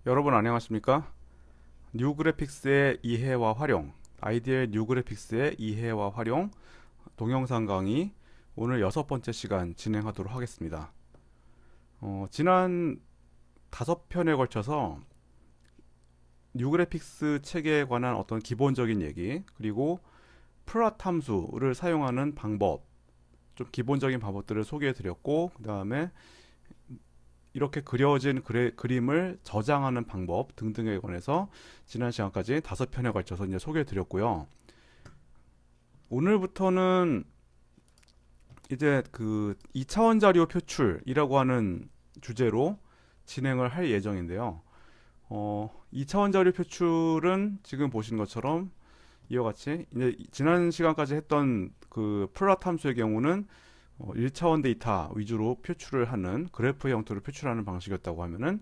여러분 안녕하십니까? 뉴그래픽스의 이해와 활용, 아이디의 뉴그래픽스의 이해와 활용 동영상 강의 오늘 6번째 시간 진행하도록 하겠습니다. 지난 5편에 걸쳐서 뉴그래픽스 체계에 관한 어떤 기본적인 얘기, 그리고 플랫 함수를 사용하는 방법, 좀 기본적인 방법들을 소개해 드렸고, 그 다음에 이렇게 그려진 그림을 저장하는 방법 등등에 관해서 지난 시간까지 5편에 걸쳐서 이제 소개해 드렸고요. 오늘부터는 이제 그 2차원 자료 표출이라고 하는 주제로 진행을 할 예정인데요. 2차원 자료 표출은 지금 보신 것처럼 이와 같이 이제 지난 시간까지 했던 그 플랫 함수의 경우는 1차원 데이터 위주로 표출을 하는 그래프 형태로 표출하는 방식이었다고 하면은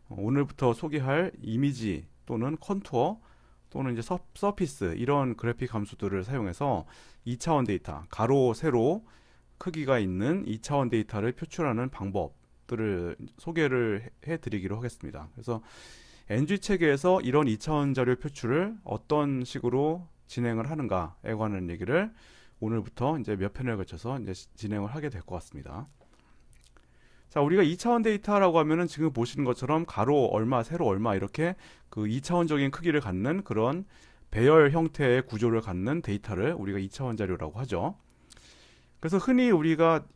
오늘부터 소개할 이미지 또는 컨투어 또는 이제 서피스 이런 그래픽 함수들을 사용해서 2차원 데이터 가로 세로 크기가 있는 2차원 데이터를 표출하는 방법들을 소개를 해드리기로 하겠습니다. 그래서 NG 체계에서 이런 2차원 자료 표출을 어떤 식으로 진행을 하는가에 관한 얘기를 오늘부터 이제 몇 편에 걸쳐서 이제 진행을 하게 될 것 같습니다. 자, 우리가 2차원 데이터라고 하면은 지금 보시는 것처럼 가로 얼마, 세로 얼마 이렇게 그 2차원적인 크기를 갖는 그런 배열 형태의 구조를 갖는 데이터를 우리가 2차원 자료라고 하죠. 그래서 흔히 우리가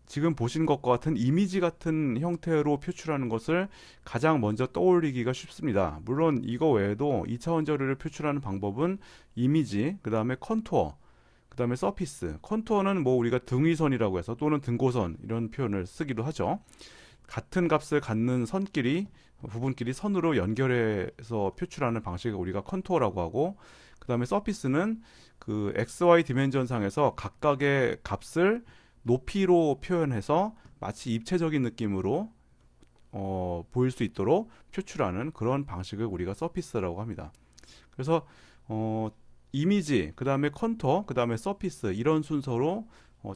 지금 보신 것과 같은 이미지 같은 형태로 표출하는 것을 가장 먼저 떠올리기가 쉽습니다. 물론 이거 외에도 2차원 자료를 표출하는 방법은 이미지, 그 다음에 컨투어, 그 다음에 서피스. 컨투어는 뭐 우리가 등위선이라고 해서 또는 등고선 이런 표현을 쓰기도 하죠. 같은 값을 갖는 선끼리 부분끼리 선으로 연결해서 표출하는 방식을 우리가 컨투어라고 하고, 그 다음에 서피스는 그 XY 디멘전상에서 각각의 값을 높이로 표현해서 마치 입체적인 느낌으로 보일 수 있도록 표출하는 그런 방식을 우리가 서피스라고 합니다. 그래서 이미지, 그 다음에 컨투어, 그 다음에 서피스 이런 순서로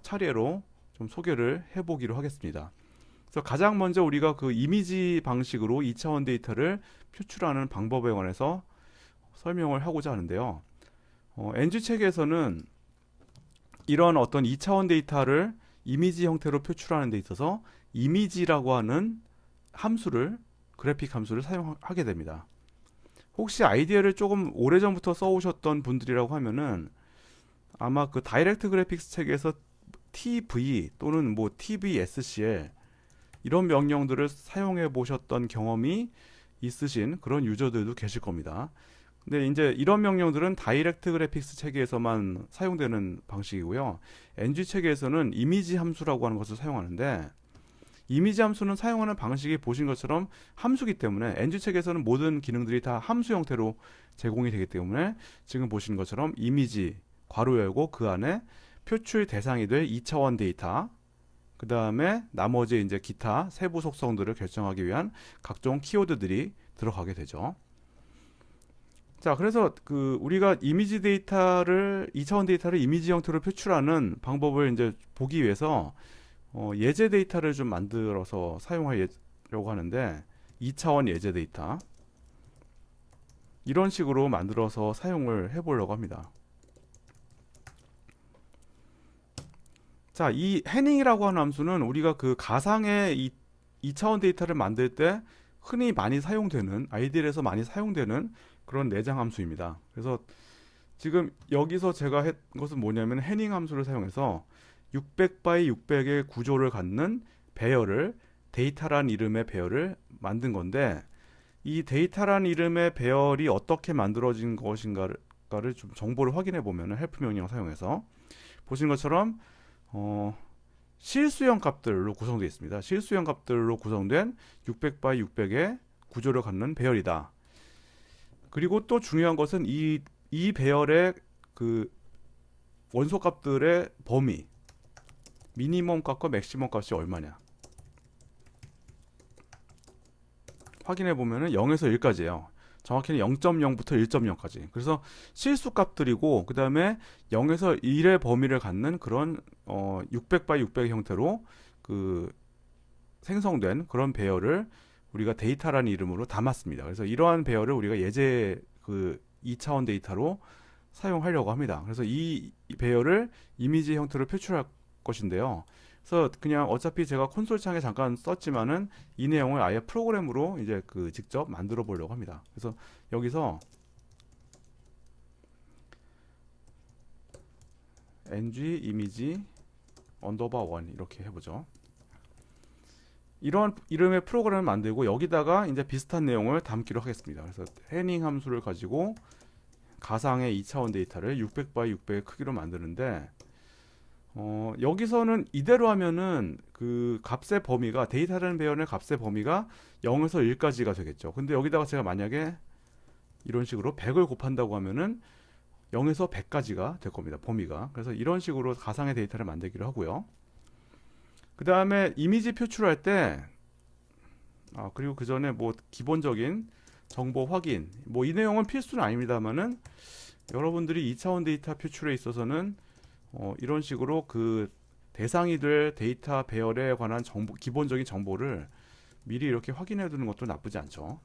차례로 좀 소개를 해보기로 하겠습니다. 그래서 가장 먼저 우리가 그 이미지 방식으로 2차원 데이터를 표출하는 방법에 관해서 설명을 하고자 하는데요. NG 체계에서는 이런 어떤 2차원 데이터를 이미지 형태로 표출하는 데 있어서 이미지라고 하는 함수를, 그래픽 함수를 사용하게 됩니다. 혹시 아이디어를 조금 오래전부터 써오셨던 분들이라고 하면은 아마 그 다이렉트 그래픽스 체계에서 TV 또는 뭐 TVSCL 이런 명령들을 사용해 보셨던 경험이 있으신 그런 유저들도 계실 겁니다. 근데 이제 이런 명령들은 다이렉트 그래픽스 체계에서만 사용되는 방식이고요. NG 체계에서는 이미지 함수라고 하는 것을 사용하는데, 이미지 함수는 사용하는 방식이 보신 것처럼 함수기 때문에 NG 체계에서는 모든 기능들이 다 함수 형태로 제공이 되기 때문에 지금 보시는 것처럼 이미지 괄호 열고 그 안에 표출 대상이 될 2차원 데이터, 그 다음에 나머지 이제 기타 세부 속성들을 결정하기 위한 각종 키워드들이 들어가게 되죠. 자, 그래서 그 우리가 이미지 데이터를 2차원 데이터를 이미지 형태로 표출하는 방법을 이제 보기 위해서 예제 데이터를 좀 만들어서 사용하려고 하는데, 2차원 예제 데이터 이런 식으로 만들어서 사용을 해보려고 합니다. 자, 이 해닝이라고 하는 함수는 우리가 그 가상의 2차원 데이터를 만들 때 흔히 많이 사용되는, 아이디엘에서 많이 사용되는 그런 내장 함수입니다. 그래서 지금 여기서 제가 했 것은 뭐냐면 해닝 함수를 사용해서 600 x 600의 구조를 갖는 배열을, 데이터란 이름의 배열을 만든 건데, 이 데이터란 이름의 배열이 어떻게 만들어진 것인가를 좀 정보를 확인해 보면 헬프 명령 사용해서 보신 것처럼 실수형 값들로 구성되어 있습니다. 실수형 값들로 구성된 600 x 600의 구조를 갖는 배열이다. 그리고 또 중요한 것은 이 배열의 그 원소 값들의 범위, 미니멈 값과 맥시멈 값이 얼마냐 확인해 보면은 0에서 1까지예요. 정확히는 0.0부터 1.0까지. 그래서 실수 값들이고, 그 다음에 0에서 1의 범위를 갖는 그런 600 x 600 형태로 그 생성된 그런 배열을 우리가 데이터라는 이름으로 담았습니다. 그래서 이러한 배열을 우리가 예제 그 2차원 데이터로 사용하려고 합니다. 그래서 이 배열을 이미지 형태로 표출할 것인데요. 그래서 그냥 어차피 제가 콘솔 창에 잠깐 썼지만은 이 내용을 아예 프로그램으로 이제 그 직접 만들어 보려고 합니다. 그래서 여기서 ng 이미지 언더바 1 이렇게 해보죠. 이런 이름의 프로그램을 만들고 여기다가 이제 비슷한 내용을 담기로 하겠습니다. 그래서 해닝 함수를 가지고 가상의 2차원 데이터를 600x 600의 크기로 만드는데 여기서는 이대로 하면은 그 값의 범위가 데이터라는 배열의 값의 범위가 0에서 1까지가 되겠죠. 근데 여기다가 제가 만약에 이런 식으로 100을 곱한다고 하면은 0에서 100까지가 될 겁니다. 범위가. 그래서 이런 식으로 가상의 데이터를 만들기로 하고요. 그 다음에 이미지 표출할 때 그리고 그 전에 뭐 기본적인 정보 확인 뭐 이 내용은 필수는 아닙니다만은 여러분들이 2차원 데이터 표출에 있어서는 이런 식으로 그 대상이 될 데이터 배열에 관한 정보, 기본적인 정보를 미리 이렇게 확인해 두는 것도 나쁘지 않죠.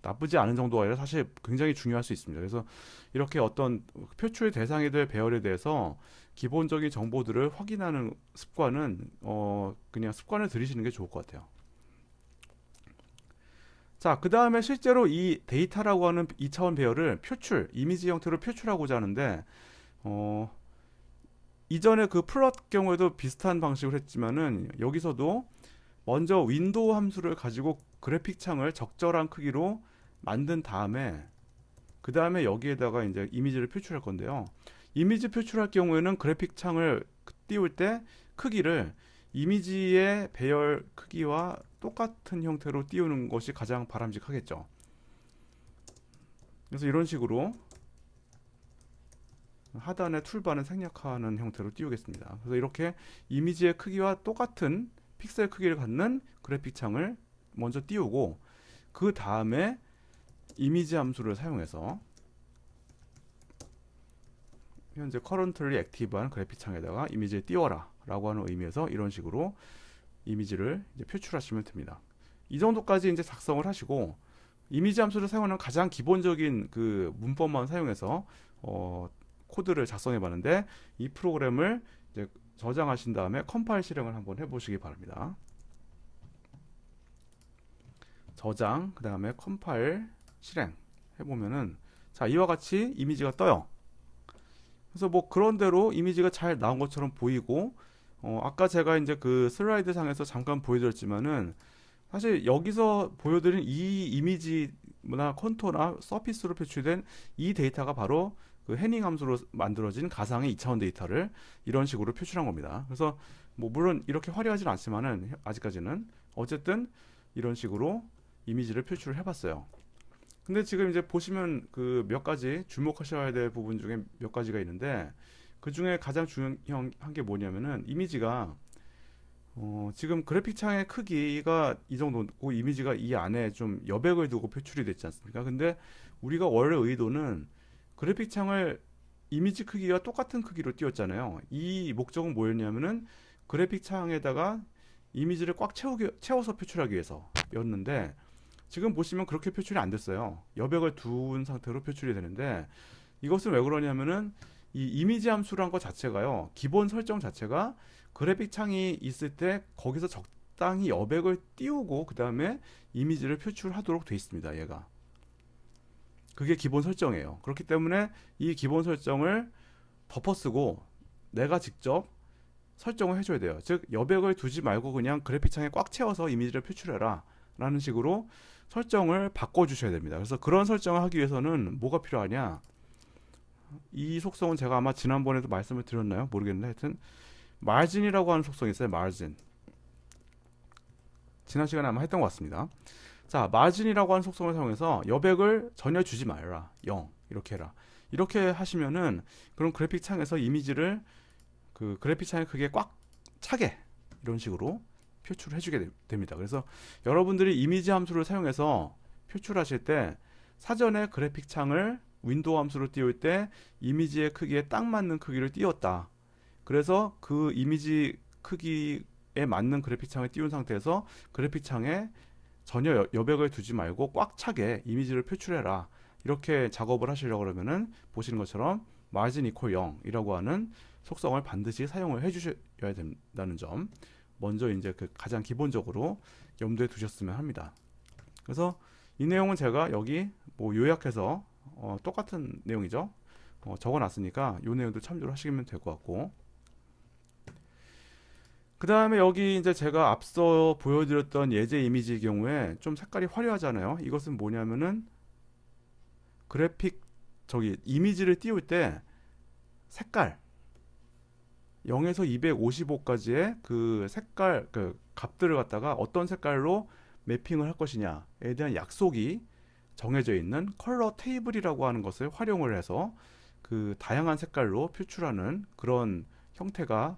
나쁘지 않은 정도가 아니라 사실 굉장히 중요할 수 있습니다. 그래서 이렇게 어떤 표출 대상이 될 배열에 대해서 기본적인 정보들을 확인하는 습관은 그냥 습관을 들이시는 게 좋을 것 같아요. 자, 그 다음에 실제로 이 데이터라고 하는 2차원 배열을 이미지 형태로 표출하고자 하는데 이전에 그 플롯 경우에도 비슷한 방식으로 했지만은 여기서도 먼저 윈도우 함수를 가지고 그래픽 창을 적절한 크기로 만든 다음에 그 다음에 여기에다가 이제 이미지를 표출할 건데요. 이미지 표출할 경우에는 그래픽 창을 띄울 때 크기를 이미지의 배열 크기와 똑같은 형태로 띄우는 것이 가장 바람직하겠죠. 그래서 이런 식으로 하단의 툴바는 생략하는 형태로 띄우겠습니다. 그래서 이렇게 이미지의 크기와 똑같은 픽셀 크기를 갖는 그래픽 창을 먼저 띄우고 그 다음에 이미지 함수를 사용해서 현재 currently active한 그래픽 창에다가 이미지를 띄워라 라고 하는 의미에서 이런 식으로 이미지를 이제 표출하시면 됩니다. 이 정도까지 이제 작성을 하시고 이미지 함수를 사용하는 가장 기본적인 그 문법만 사용해서 코드를 작성해 봤는데 이 프로그램을 이제 저장하신 다음에 컴파일 실행을 한번 해보시기 바랍니다. 저장 그 다음에 컴파일 실행 해보면은 자 이와 같이 이미지가 떠요. 그래서 뭐 그런대로 이미지가 잘 나온 것처럼 보이고 아까 제가 이제 그 슬라이드 상에서 잠깐 보여드렸지만은 사실 여기서 보여드린 이 이미지나 컨토나 서피스로 표출된 이 데이터가 바로 그 해닝 함수로 만들어진 가상의 2차원 데이터를 이런 식으로 표출한 겁니다. 그래서 뭐 물론 이렇게 화려하진 않지만은 아직까지는 어쨌든 이런 식으로 이미지를 표출을 해봤어요. 근데 지금 이제 보시면 그 몇 가지 주목하셔야 될 부분 중에 몇 가지가 있는데 그 중에 가장 중요한 게 뭐냐면은 이미지가 지금 그래픽 창의 크기가 이 정도고 이미지가 이 안에 좀 여백을 두고 표출이 됐지 않습니까? 근데 우리가 원래 의도는 그래픽 창을 이미지 크기와 똑같은 크기로 띄웠잖아요. 이 목적은 뭐였냐면은 그래픽 창에다가 이미지를 꽉 채워서 표출하기 위해서였는데 지금 보시면 그렇게 표출이 안 됐어요. 여백을 둔 상태로 표출이 되는데 이것은 왜 그러냐면은 이 이미지 함수란 것 자체가요. 기본 설정 자체가 그래픽 창이 있을 때 거기서 적당히 여백을 띄우고 그 다음에 이미지를 표출하도록 되어 있습니다. 얘가. 그게 기본 설정이에요. 그렇기 때문에 이 기본 설정을 덮어쓰고 내가 직접 설정을 해줘야 돼요. 즉 여백을 두지 말고 그냥 그래픽 창에 꽉 채워서 이미지를 표출해라 라는 식으로 설정을 바꿔주셔야 됩니다. 그래서 그런 설정을 하기 위해서는 뭐가 필요하냐, 이 속성은 제가 아마 지난번에도 말씀을 드렸나요? 모르겠는데 하여튼 마진이라고 하는 속성이 있어요. 마진. 지난 시간에 아마 했던 것 같습니다. 자, 마진이라고 하는 속성을 사용해서 여백을 전혀 주지 말라. 0 이렇게 해라. 이렇게 하시면은 그럼 그래픽 창에서 이미지를 그 그래픽 창의 크기에 꽉 차게 이런 식으로 표출을 해주게 됩니다. 그래서 여러분들이 이미지 함수를 사용해서 표출하실 때 사전에 그래픽 창을 윈도우 함수로 띄울 때 이미지의 크기에 딱 맞는 크기를 띄웠다. 그래서 그 이미지 크기에 맞는 그래픽 창을 띄운 상태에서 그래픽 창에 전혀 여백을 두지 말고 꽉 차게 이미지를 표출해라. 이렇게 작업을 하시려고 그러면은 보시는 것처럼 margin equal 0이라고 하는 속성을 반드시 사용을 해주셔야 된다는 점 먼저 이제 그 가장 기본적으로 염두에 두셨으면 합니다. 그래서 이 내용은 제가 여기 뭐 요약해서 똑같은 내용이죠. 적어놨으니까 이 내용도 참조를 하시면 될 것 같고, 그 다음에 여기 이제 제가 앞서 보여드렸던 예제 이미지의 경우에 좀 색깔이 화려하잖아요. 이것은 뭐냐면은 그래픽 저기 이미지를 띄울 때 색깔 0에서 255까지의 그 색깔 그 값들을 갖다가 어떤 색깔로 매핑을 할 것이냐에 대한 약속이 정해져 있는 컬러 테이블이라고 하는 것을 활용을 해서 그 다양한 색깔로 표출하는 그런 형태가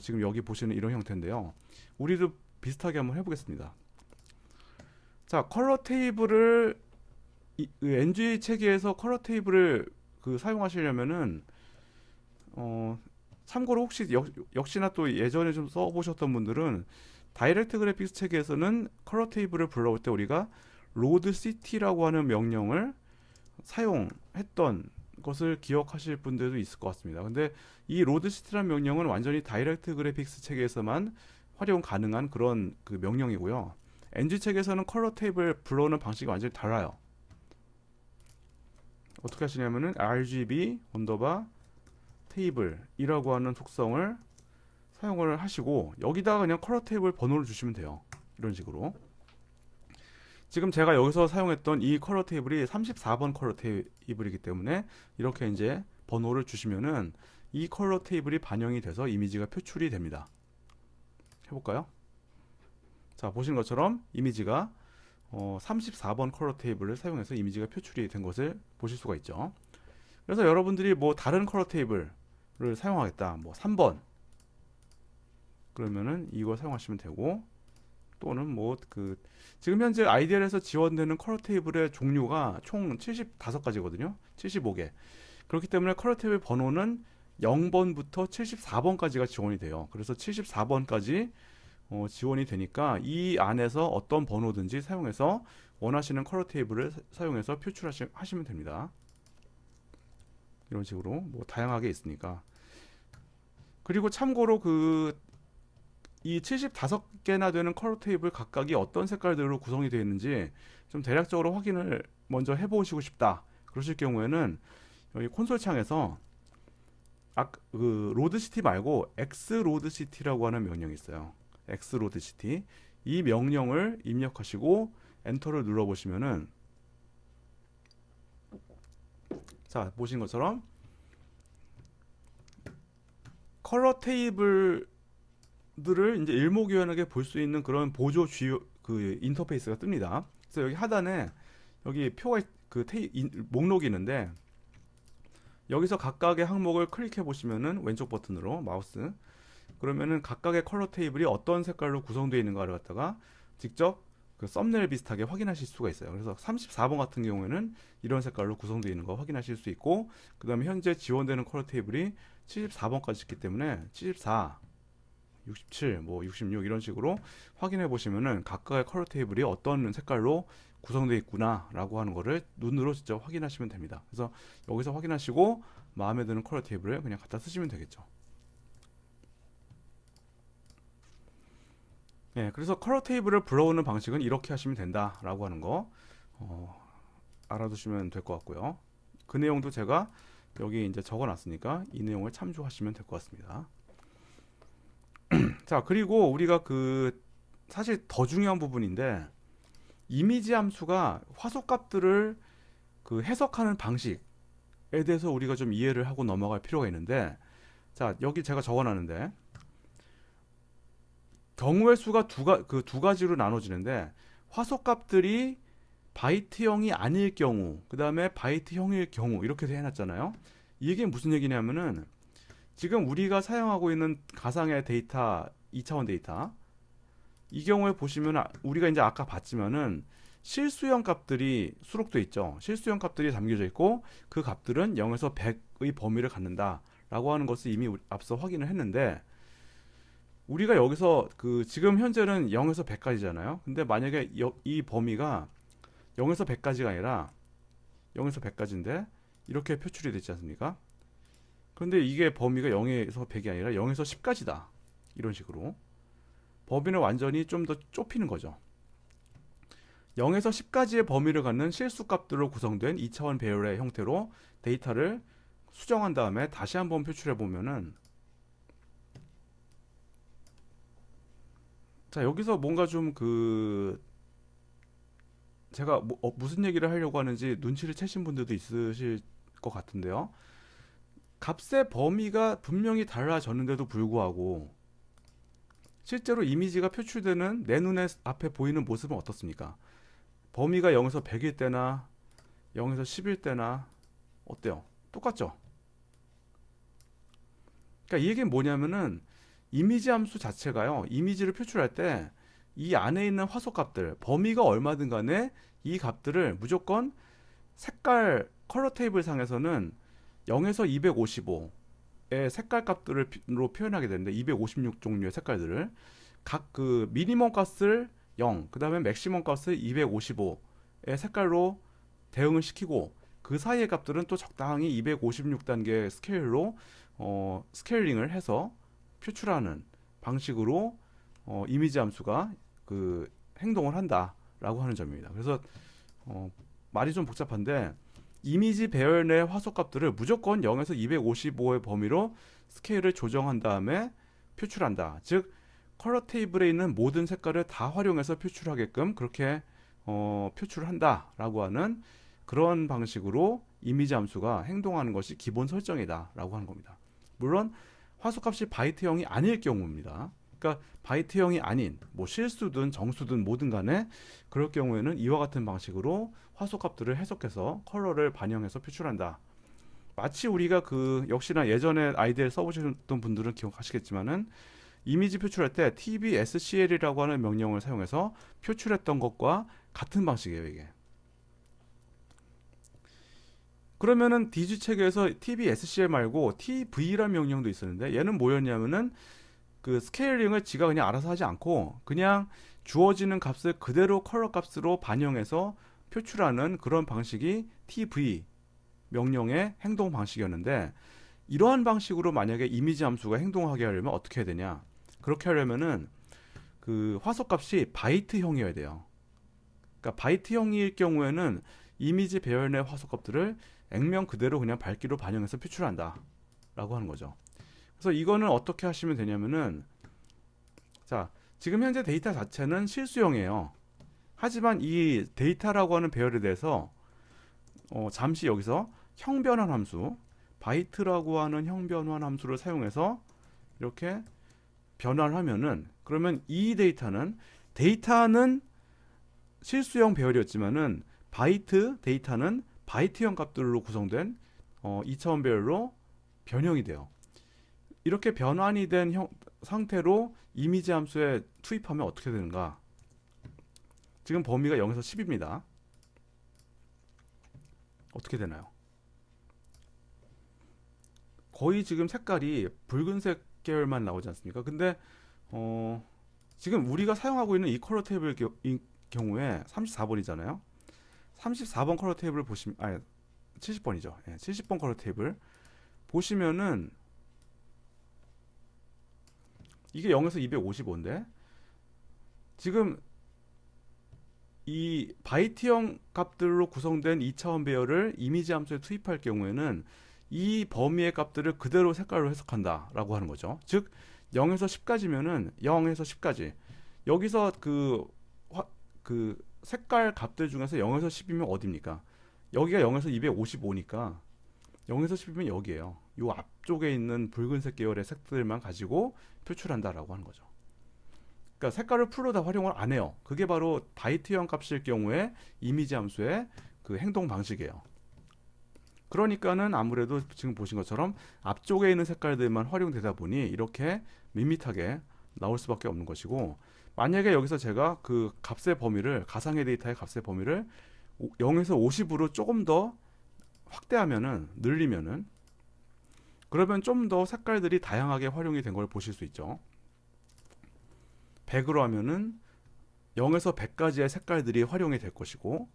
지금 여기 보시는 이런 형태인데요. 우리도 비슷하게 한번 해보겠습니다. 자, 컬러 테이블을 NG 체계에서 컬러 테이블을 사용하시려면은 참고로 혹시 역시나 또 예전에 좀 써보셨던 분들은 다이렉트 그래픽스 체계에서는 컬러 테이블을 불러올 때 우리가 로드 시티라고 하는 명령을 사용했던 것을 기억하실 분들도 있을 것 같습니다. 근데 이 로드 시티라는 명령은 완전히 다이렉트 그래픽스 체계에서만 활용 가능한 그런 그 명령이고요. NG 체계에서는 컬러 테이블 불러오는 방식이 완전히 달라요. 어떻게 하시냐면은 RGB 언더바 테이블이라고 하는 속성을 사용을 하시고 여기다가 그냥 컬러 테이블 번호를 주시면 돼요. 이런 식으로. 지금 제가 여기서 사용했던 이 컬러 테이블이 34번 컬러 테이블이기 때문에 이렇게 이제 번호를 주시면은 이 컬러 테이블이 반영이 돼서 이미지가 표출이 됩니다. 해볼까요? 자, 보시는 것처럼 이미지가 34번 컬러 테이블을 사용해서 이미지가 표출이 된 것을 보실 수가 있죠. 그래서 여러분들이 뭐 다른 컬러 테이블을 사용하겠다, 뭐 3번 그러면은 이걸 사용하시면 되고, 또는 뭐 지금 현재 아이디얼에서 지원되는 컬러 테이블의 종류가 총 75가지거든요. 75개. 그렇기 때문에 컬러 테이블 번호는 0번부터 74번까지가 지원이 돼요. 그래서 74번까지 지원이 되니까 이 안에서 어떤 번호든지 사용해서 원하시는 컬러 테이블을 사용해서 표출하시면 됩니다. 이런 식으로 뭐 다양하게 있으니까. 그리고 참고로 이 75개나 되는 컬러 테이블 각각이 어떤 색깔들로 구성이 되어 있는지 좀 대략적으로 확인을 먼저 해보시고 싶다. 그러실 경우에는 여기 콘솔 창에서 로드시티 말고 x로드시티라고 하는 명령이 있어요. x로드시티. 이 명령을 입력하시고 엔터를 눌러보시면은, 자, 보신 것처럼 컬러 테이블들을 이제 일목요연하게 볼 수 있는 그런 보조 주요 인터페이스가 뜹니다. 그래서 여기 하단에 여기 표가 목록이 있는데, 여기서 각각의 항목을 클릭해 보시면은 왼쪽 버튼으로 마우스, 그러면은 각각의 컬러 테이블이 어떤 색깔로 구성되어 있는가를 갖다가 직접 썸네일 비슷하게 확인하실 수가 있어요. 그래서 34번 같은 경우에는 이런 색깔로 구성되어 있는 거 확인하실 수 있고, 그 다음에 현재 지원되는 컬러 테이블이 74번까지 있기 때문에 74, 67, 뭐 66 이런 식으로 확인해 보시면은 각각의 컬러 테이블이 어떤 색깔로 구성되어 있구나 라고 하는 거를 눈으로 직접 확인하시면 됩니다. 그래서 여기서 확인하시고 마음에 드는 컬러 테이블을 그냥 갖다 쓰시면 되겠죠. 네, 그래서 컬러 테이블을 불러오는 방식은 이렇게 하시면 된다 라고 하는 거 알아두시면 될 것 같고요. 그 내용도 제가 여기 이제 적어 놨으니까 이 내용을 참조하시면 될 것 같습니다. 자, 그리고 우리가 사실 더 중요한 부분인데, 이미지 함수가 화소값들을 해석하는 방식에 대해서 우리가 좀 이해를 하고 넘어갈 필요가 있는데, 자, 여기 제가 적어놨는데 경우의 수가 두 가지로 나눠지는데, 화소값들이 바이트형이 아닐 경우, 그 다음에 바이트형일 경우 이렇게 해놨잖아요. 이게 무슨 얘기냐면은 지금 우리가 사용하고 있는 가상의 데이터, 2차원 데이터, 이 경우에 보시면 우리가 이제 아까 봤지만은 실수형 값들이 수록되어 있죠. 실수형 값들이 담겨져 있고 그 값들은 0에서 100의 범위를 갖는다 라고 하는 것을 이미 앞서 확인을 했는데, 우리가 여기서 그 지금 현재는 0에서 100까지잖아요. 근데 만약에 이 범위가 0에서 100까지가 아니라 0에서 100까지인데 이렇게 표출이 되지 않습니까? 그런데 이게 범위가 0에서 100이 아니라 0에서 10까지다. 이런 식으로 범위는 완전히 좀 더 좁히는 거죠. 0에서 10까지의 범위를 갖는 실수값들로 구성된 2차원 배열의 형태로 데이터를 수정한 다음에 다시 한번 표출해 보면은, 자 여기서 뭔가 좀 제가 무슨 얘기를 하려고 하는지 눈치를 채신 분들도 있으실 것 같은데요. 값의 범위가 분명히 달라졌는데도 불구하고 실제로 이미지가 표출되는 내 눈에 앞에 보이는 모습은 어떻습니까? 범위가 0에서 100일 때나 0에서 10일 때나 어때요? 똑같죠? 그러니까 이 얘기는 뭐냐면은 이미지 함수 자체가요. 이미지를 표출할 때 이 안에 있는 화소값들, 범위가 얼마든 간에 이 값들을 무조건 색깔 컬러 테이블 상에서는 0에서 255의 색깔 값들로 표현하게 되는데 256 종류의 색깔들을 각 그 미니멈 값을 0, 그 다음에 맥시멈 값을 255의 색깔로 대응을 시키고 그 사이의 값들은 또 적당히 256단계 스케일로 스케일링을 해서 표출하는 방식으로 이미지 함수가 그 행동을 한다라고 하는 점입니다. 그래서 말이 좀 복잡한데 이미지 배열 내 화소값들을 무조건 0에서 255의 범위로 스케일을 조정한 다음에 표출한다. 즉 컬러 테이블에 있는 모든 색깔을 다 활용해서 표출하게끔 그렇게 표출한다라고 하는 그런 방식으로 이미지 함수가 행동하는 것이 기본 설정이다라고 하는 겁니다. 물론 화소값이 바이트형이 아닐 경우입니다. 그러니까 바이트형이 아닌 뭐 실수든 정수든 뭐든 간에 그럴 경우에는 이와 같은 방식으로 화소값들을 해석해서 컬러를 반영해서 표출한다. 마치 우리가 역시나 예전에 아이디를 써보셨던 분들은 기억하시겠지만은 이미지 표출할 때 tbscl이라고 하는 명령을 사용해서 표출했던 것과 같은 방식이에요, 이게. 그러면은 DG 체계에서 tbscl 말고 tv라는 명령도 있었는데 얘는 뭐였냐면은 그 스케일링을 지가 그냥 알아서 하지 않고 그냥 주어지는 값을 그대로 컬러 값으로 반영해서 표출하는 그런 방식이 tv 명령의 행동 방식이었는데, 이러한 방식으로 만약에 이미지 함수가 행동하게 하려면 어떻게 해야 되냐? 그렇게 하려면은 그 화소값이 바이트형이어야 돼요. 그러니까 바이트형일 경우에는 이미지 배열 내 화소값들을 액면 그대로 그냥 밝기로 반영해서 표출한다 라고 하는 거죠. 그래서 이거는 어떻게 하시면 되냐면은, 자 지금 현재 데이터 자체는 실수형이에요. 하지만 이 데이터라고 하는 배열에 대해서 잠시 여기서 형변환 함수, 바이트라고 하는 형변환 함수를 사용해서 이렇게 변환을 하면은, 그러면 이 데이터는 실수형 배열이었지만은 데이터는 바이트형 값들로 구성된 2차원 배열로 변형이 돼요. 이렇게 변환이 된 상태로 이미지 함수에 투입하면 어떻게 되는가? 지금 범위가 0에서 10입니다. 어떻게 되나요? 거의 지금 색깔이 붉은색 계열만 나오지 않습니까? 근데 지금 우리가 사용하고 있는 이 컬러 테이블 경우에 34번이잖아요. 34번 컬러 테이블을 보시면 70번이죠. 예, 70번 컬러 테이블 보시면은 이게 0에서 255인데 지금 이 바이트형 값들로 구성된 2차원 배열을 이미지 함수에 투입할 경우에는 이 범위의 값들을 그대로 색깔로 해석한다 라고 하는 거죠. 즉 0에서 10까지면은 0에서 10까지 여기서 그 색깔 값들 중에서 0에서 10이면 어디입니까? 여기가 0에서 255니까 0에서 10이면 여기에요. 이 앞쪽에 있는 붉은색 계열의 색들만 가지고 표출한다라고 하는 거죠. 그러니까 색깔을 풀로 다 활용을 안 해요. 그게 바로 바이트형 값일 경우에 이미지 함수의 그 행동 방식이에요. 그러니까는 아무래도 지금 보신 것처럼 앞쪽에 있는 색깔들만 활용되다 보니 이렇게 밋밋하게 나올 수밖에 없는 것이고, 만약에 여기서 제가 그 값의 범위를, 가상의 데이터의 값의 범위를 0에서 50으로 조금 더 확대하면은, 늘리면은, 그러면 좀 더 색깔들이 다양하게 활용이 된 걸 보실 수 있죠. 100으로 하면은 0에서 100까지의 색깔들이 활용이 될 것이고,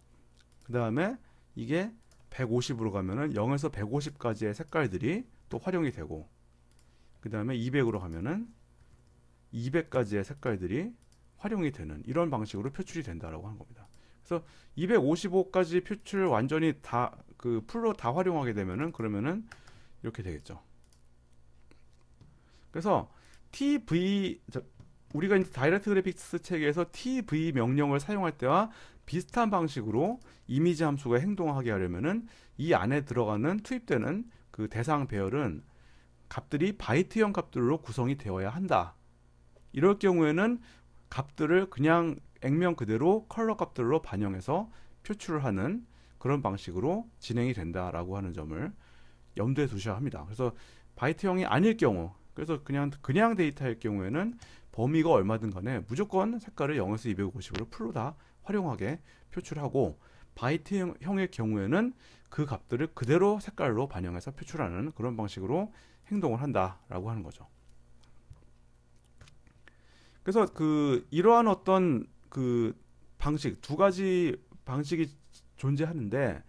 그 다음에 이게 150으로 가면은 0에서 150까지의 색깔들이 또 활용이 되고, 그 다음에 200으로 가면은 200까지의 색깔들이 활용이 되는 이런 방식으로 표출이 된다라고 하는 겁니다. 그래서 255까지 표출 완전히 다 그 풀로 다 활용하게 되면은 그러면은 이렇게 되겠죠. 그래서 우리가 이제 다이렉트 그래픽스 체계에서 TV 명령을 사용할 때와 비슷한 방식으로 이미지 함수가 행동하게 하려면은 이 안에 들어가는 투입되는 그 대상 배열은 값들이 바이트형 값들로 구성이 되어야 한다. 이럴 경우에는 값들을 그냥 액면 그대로 컬러 값들로 반영해서 표출을 하는 그런 방식으로 진행이 된다라고 하는 점을 염두에 두셔야 합니다. 그래서 바이트형이 아닐 경우, 그래서 그냥 데이터일 경우에는 범위가 얼마든 간에 무조건 색깔을 0에서 250으로 풀로 다 활용하게 표출하고, 바이트형의 경우에는 그 값들을 그대로 색깔로 반영해서 표출하는 그런 방식으로 행동을 한다라고 하는 거죠. 그래서 이러한 어떤 방식, 두 가지 방식이 존재하는데,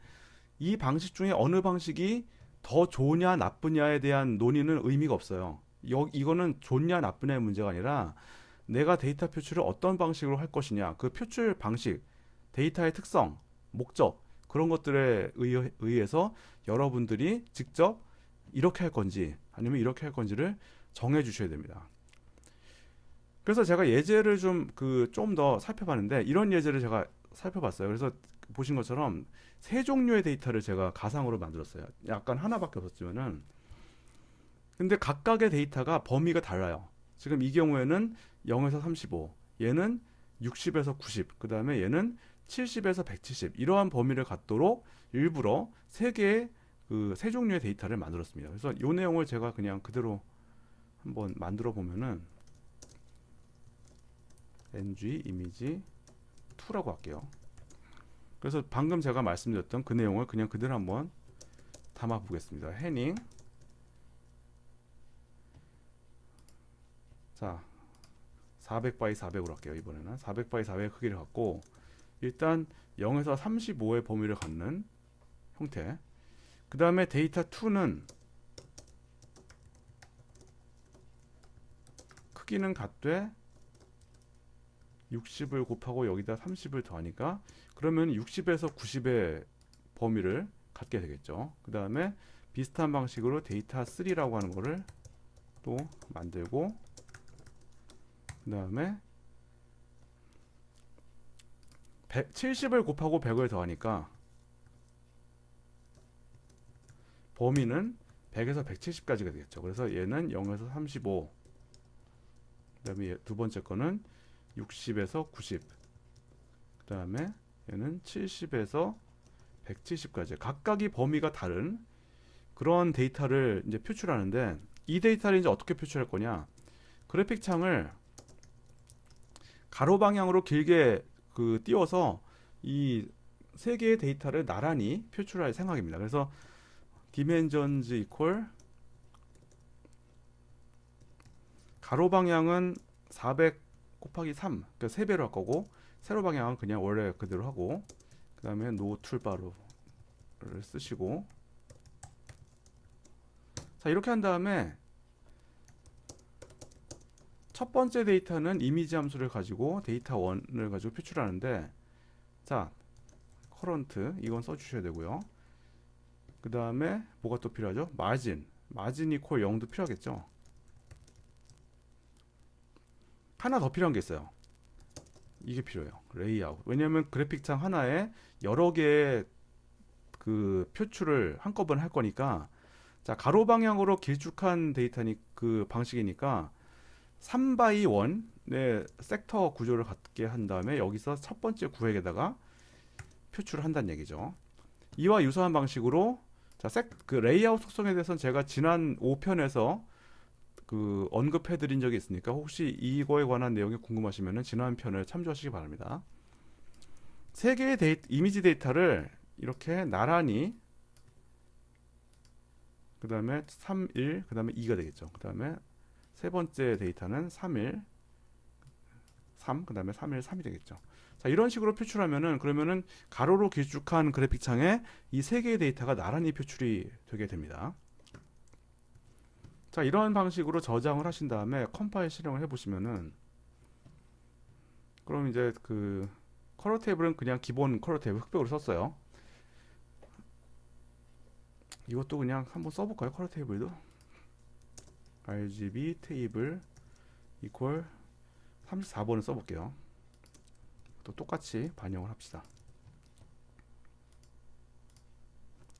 이 방식 중에 어느 방식이 더 좋으냐 나쁘냐에 대한 논의는 의미가 없어요. 이거는 좋냐 나쁘냐의 문제가 아니라 내가 데이터 표출을 어떤 방식으로 할 것이냐, 그 표출 방식, 데이터의 특성, 목적, 그런 것들에 의해서 여러분들이 직접 이렇게 할 건지 아니면 이렇게 할 건지를 정해 주셔야 됩니다. 그래서 제가 예제를 좀 더 살펴봤는데, 이런 예제를 제가 살펴봤어요. 그래서 보신 것처럼 세 종류의 데이터를 제가 가상으로 만들었어요. 약간 하나밖에 없었지만은, 근데 각각의 데이터가 범위가 달라요. 지금 이 경우에는 0에서 35, 얘는 60에서 90, 그 다음에 얘는 70에서 170, 이러한 범위를 갖도록 일부러 세 종류의 데이터를 만들었습니다. 그래서 이 내용을 제가 그냥 그대로 한번 만들어 보면은 ng 이미지 2라고 할게요. 그래서 방금 제가 말씀드렸던 그 내용을 그냥 그대로 한번 담아 보겠습니다. 헤닝, 자 400 x 400으로 할게요. 이번에는 400 x 400 크기를 갖고, 일단 0에서 35의 범위를 갖는 형태, 그 다음에 데이터 2는 크기는 같되 60을 곱하고 여기다 30을 더하니까 그러면 60에서 90의 범위를 갖게 되겠죠. 그 다음에 비슷한 방식으로 데이터 3라고 하는 거를 또 만들고, 그 다음에 70을 곱하고 100을 더하니까 범위는 100에서 170까지가 되겠죠. 그래서 얘는 0에서 35, 그 다음에 두 번째 거는 60에서 90, 그 다음에 얘는 70에서 170까지 각각이 범위가 다른 그런 데이터를 이제 표출하는데, 이 데이터를 이제 어떻게 표출할 거냐, 그래픽 창을 가로 방향으로 길게 띄워서 이 세 개의 데이터를 나란히 표출할 생각입니다. 그래서 dimensions equal 가로 방향은 400 곱하기 3, 그러니까 3배로 할 거고, 세로 방향은 그냥 원래 그대로 하고, 그 다음에 no toolbar를 쓰시고, 자 이렇게 한 다음에 첫 번째 데이터는 이미지 함수를 가지고 데이터 1을 가지고 표출하는데, 자 current 이건 써주셔야 되고요. 그 다음에 뭐가 또 필요하죠? 마진 이퀄 0도 필요하겠죠. 하나 더 필요한 게 있어요. 이게 필요해요. 레이아웃. 왜냐하면 그래픽 창 하나에 여러 개의 표출을 한꺼번에 할 거니까, 자 가로 방향으로 길쭉한 데이터니 방식이니까 3x 1의 섹터 구조를 갖게 한 다음에 여기서 첫 번째 구획에다가 표출을 한다는 얘기죠. 이와 유사한 방식으로, 자 레이아웃 속성에 대해서는 제가 지난 5편에서 언급해 드린 적이 있으니까 혹시 이거에 관한 내용이 궁금하시면 지난 편을 참조하시기 바랍니다. 세 개의 이미지 데이터를 이렇게 나란히, 그 다음에 3, 1, 그 다음에 2가 되겠죠. 그 다음에 세 번째 데이터는 3, 1, 3, 그 다음에 3일 3이 되겠죠. 자, 이런 식으로 표출하면은 그러면은 가로로 길쭉한 그래픽 창에 이 세 개의 데이터가 나란히 표출이 되게 됩니다. 자, 이런 방식으로 저장을 하신 다음에 컴파일 실행을 해보시면은 그럼 이제 그 컬러 테이블은 그냥 기본 컬러 테이블 흑백으로 썼어요. 이것도 그냥 한번 써볼까요? 컬러 테이블도 RGB 테이블 이퀄 34번을 써볼게요. 또 똑같이 반영을 합시다.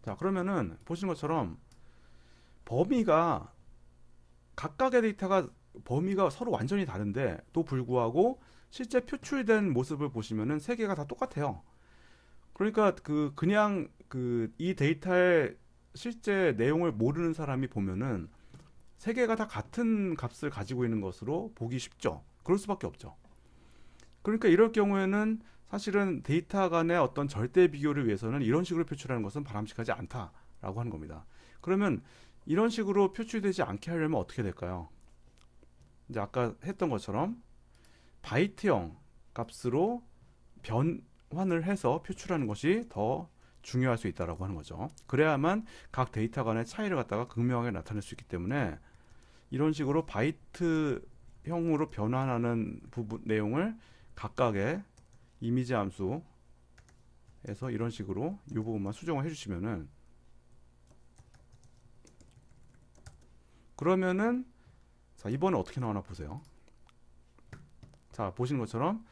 자, 그러면은 보시는 것처럼 범위가 각각의 데이터가 범위가 서로 완전히 다른데 또 불구하고 실제 표출된 모습을 보시면은 세 개가 다 똑같아요. 그러니까 그냥 이 데이터의 실제 내용을 모르는 사람이 보면은 세 개가 다 같은 값을 가지고 있는 것으로 보기 쉽죠. 그럴 수밖에 없죠. 그러니까 이럴 경우에는 사실은 데이터 간의 어떤 절대 비교를 위해서는 이런 식으로 표출하는 것은 바람직하지 않다라고 하는 겁니다. 그러면 이런 식으로 표출되지 않게 하려면 어떻게 될까요? 이제 아까 했던 것처럼 바이트형 값으로 변환을 해서 표출하는 것이 더 중요할 수 있다라고 하는 거죠. 그래야만 각 데이터 간의 차이를 갖다가 극명하게 나타낼 수 있기 때문에 이런 식으로 바이트형으로 변환하는 부분 내용을 각각의 이미지 함수에서 이런 식으로 이 부분만 수정을 해주시면은 그러면은 자, 이번에 어떻게 나오나 보세요. 자, 보시는 것처럼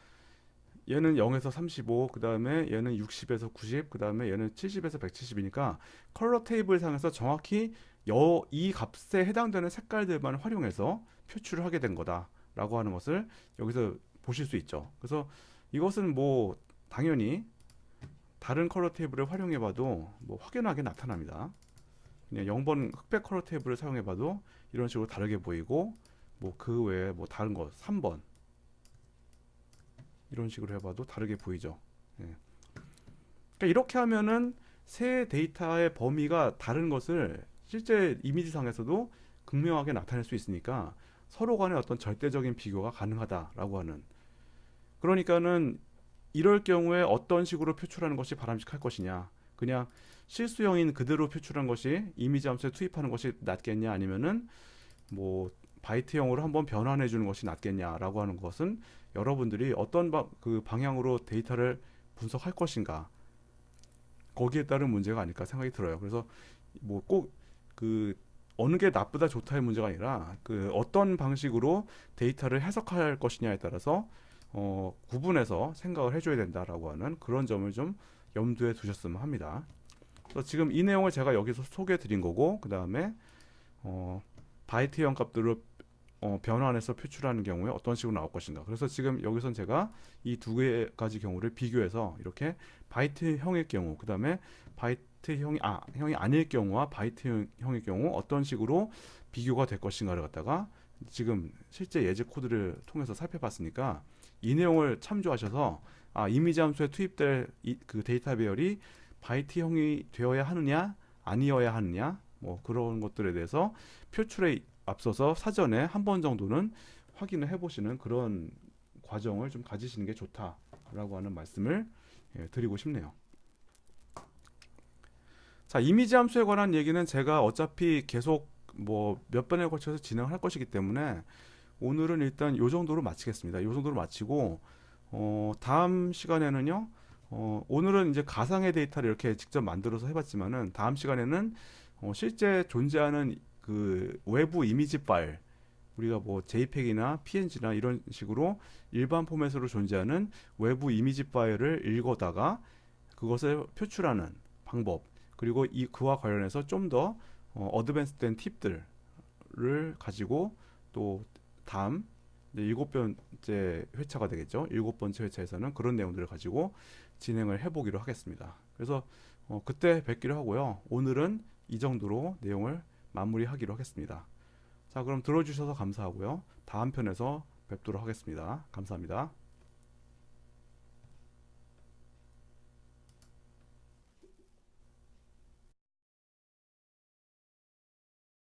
얘는 0에서 35, 그 다음에 얘는 60에서 90, 그 다음에 얘는 70에서 170이니까 컬러 테이블 상에서 정확히 이 값에 해당되는 색깔들만 활용해서 표출을 하게 된 거다라고 하는 것을 여기서 보실 수 있죠. 그래서 이것은 뭐 당연히 다른 컬러 테이블을 활용해 봐도 뭐 확연하게 나타납니다. 그냥 0번 흑백 컬러 테이블을 사용해 봐도 이런 식으로 다르게 보이고 뭐 그 외에 뭐 다른 거 3번 이런 식으로 해봐도 다르게 보이죠. 예. 그러니까 이렇게 하면은 새 데이터의 범위가 다른 것을 실제 이미지상에서도 극명하게 나타낼 수 있으니까 서로 간의 어떤 절대적인 비교가 가능하다라고 하는, 그러니까는 이럴 경우에 어떤 식으로 표출하는 것이 바람직할 것이냐, 그냥 실수형인 그대로 표출한 것이 이미지 함수에 투입하는 것이 낫겠냐, 아니면은 뭐 바이트형으로 한번 변환해 주는 것이 낫겠냐라고 하는 것은 여러분들이 어떤 방향으로 데이터를 분석할 것인가, 거기에 따른 문제가 아닐까 생각이 들어요. 그래서 뭐 꼭 어느 게 나쁘다 좋다의 문제가 아니라 어떤 방식으로 데이터를 해석할 것이냐에 따라서 구분해서 생각을 해줘야 된다라고 하는 그런 점을 좀 염두에 두셨으면 합니다. 그래서 지금 이 내용을 제가 여기서 소개해 드린 거고, 그 다음에 바이트형 값들을 변환해서 표출하는 경우에 어떤 식으로 나올 것인가. 그래서 지금 여기선 제가 이 두 가지 경우를 비교해서 이렇게 바이트형의 경우, 그 다음에 바이트형이 형이 아닐 경우와 바이트형의 경우 어떤 식으로 비교가 될 것인가를 갖다가 지금 실제 예제 코드를 통해서 살펴봤으니까 이 내용을 참조하셔서 이미지 함수에 투입될 그 데이터 배열이 바이트형이 되어야 하느냐 아니어야 하느냐, 뭐 그런 것들에 대해서 표출에 앞서서 사전에 한 번 정도는 확인을 해보시는 그런 과정을 좀 가지시는 게 좋다라고 하는 말씀을 드리고 싶네요. 자, 이미지 함수에 관한 얘기는 제가 어차피 계속 뭐 몇 번에 걸쳐서 진행할 것이기 때문에 오늘은 일단 요 정도로 마치겠습니다. 요 정도로 마치고 다음 시간에는요, 오늘은 이제 가상의 데이터를 이렇게 직접 만들어서 해봤지만은 다음 시간에는 실제 존재하는 그 외부 이미지 파일, 우리가 뭐 JPEG이나 PNG나 이런 식으로 일반 포맷으로 존재하는 외부 이미지 파일을 읽어다가 그것을 표출하는 방법, 그리고 그와 관련해서 좀 더 어드밴스된 팁들을 가지고 또 다음 일곱 번째 회차가 되겠죠. 일곱 번째 회차에서는 그런 내용들을 가지고 진행을 해보기로 하겠습니다. 그래서 그때 뵙기로 하고요. 오늘은 이 정도로 내용을 마무리하기로 하겠습니다. 자, 그럼 들어주셔서 감사하고요. 다음 편에서 뵙도록 하겠습니다. 감사합니다.